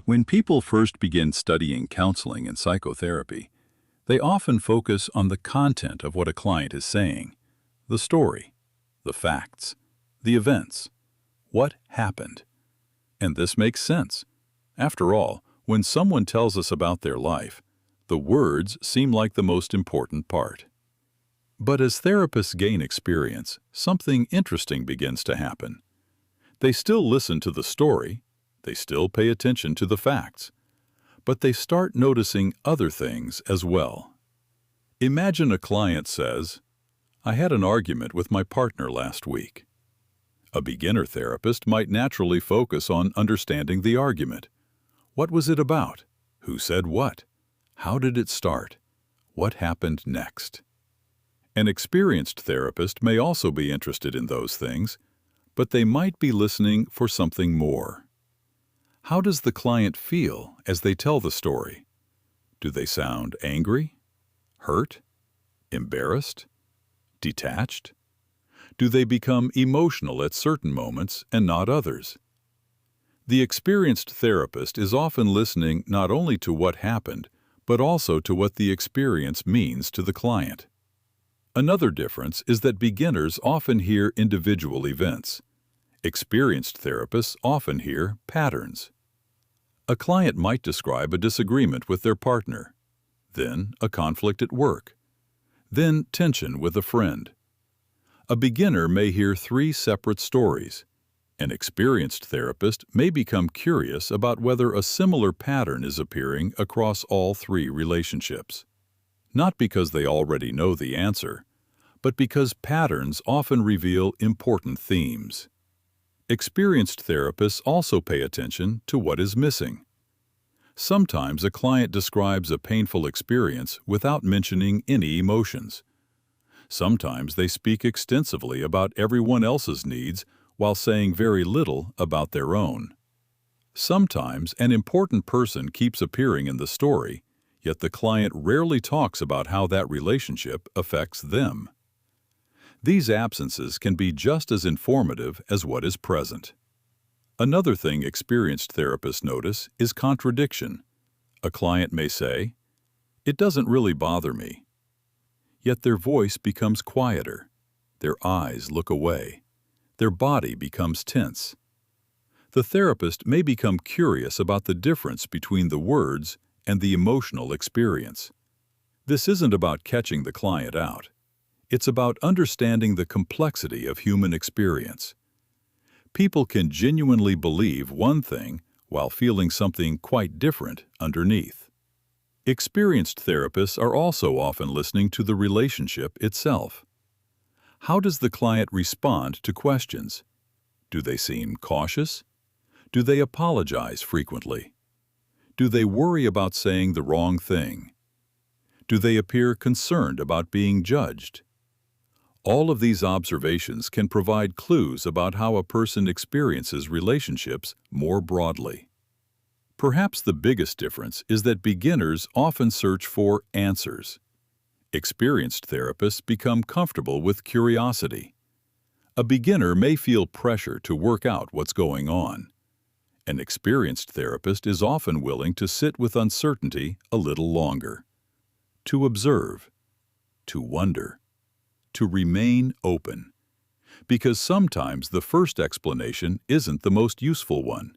When people first begin studying counseling and psychotherapy, they often focus on the content of what a client is saying, the story, the facts, the events, what happened. And this makes sense. After all, when someone tells us about their life, the words seem like the most important part. But as therapists gain experience, something interesting begins to happen. They still listen to the story, they still pay attention to the facts, but they start noticing other things as well. Imagine a client says, "I had an argument with my partner last week." A beginner therapist might naturally focus on understanding the argument. What was it about? Who said what? How did it start? What happened next? An experienced therapist may also be interested in those things, but they might be listening for something more. How does the client feel as they tell the story? Do they sound angry, hurt, embarrassed, detached? Do they become emotional at certain moments and not others? The experienced therapist is often listening not only to what happened, but also to what the experience means to the client. Another difference is that beginners often hear individual events. Experienced therapists often hear patterns. A client might describe a disagreement with their partner, then a conflict at work, then tension with a friend. A beginner may hear 3 separate stories. An experienced therapist may become curious about whether a similar pattern is appearing across all 3 relationships. Not because they already know the answer, but because patterns often reveal important themes. Experienced therapists also pay attention to what is missing. Sometimes a client describes a painful experience without mentioning any emotions. Sometimes they speak extensively about everyone else's needs while saying very little about their own. Sometimes an important person keeps appearing in the story, yet the client rarely talks about how that relationship affects them. These absences can be just as informative as what is present. Another thing experienced therapists notice is contradiction. A client may say, "It doesn't really bother me." Yet their voice becomes quieter, their eyes look away, their body becomes tense. The therapist may become curious about the difference between the words and the emotional experience. This isn't about catching the client out. It's about understanding the complexity of human experience. People can genuinely believe one thing while feeling something quite different underneath. Experienced therapists are also often listening to the relationship itself. How does the client respond to questions? Do they seem cautious? Do they apologize frequently? Do they worry about saying the wrong thing? Do they appear concerned about being judged? All of these observations can provide clues about how a person experiences relationships more broadly. Perhaps the biggest difference is that beginners often search for answers. Experienced therapists become comfortable with curiosity. A beginner may feel pressure to work out what's going on. An experienced therapist is often willing to sit with uncertainty a little longer, to observe, to wonder, to remain open, because sometimes the first explanation isn't the most useful one,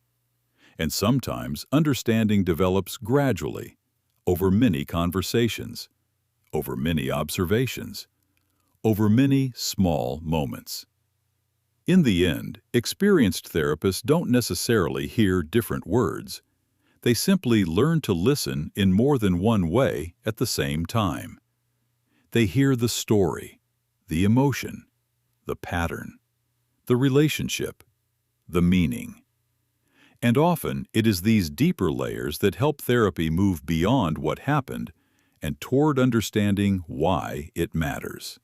and sometimes understanding develops gradually, over many conversations, over many observations, over many small moments. In the end, experienced therapists don't necessarily hear different words. They simply learn to listen in more than one way at the same time. They hear the story, the emotion, the pattern, the relationship, the meaning. And often it is these deeper layers that help therapy move beyond what happened and toward understanding why it matters.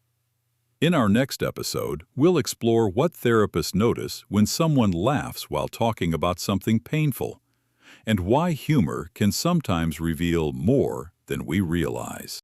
In our next episode, we'll explore what therapists notice when someone laughs while talking about something painful, and why humor can sometimes reveal more than we realize.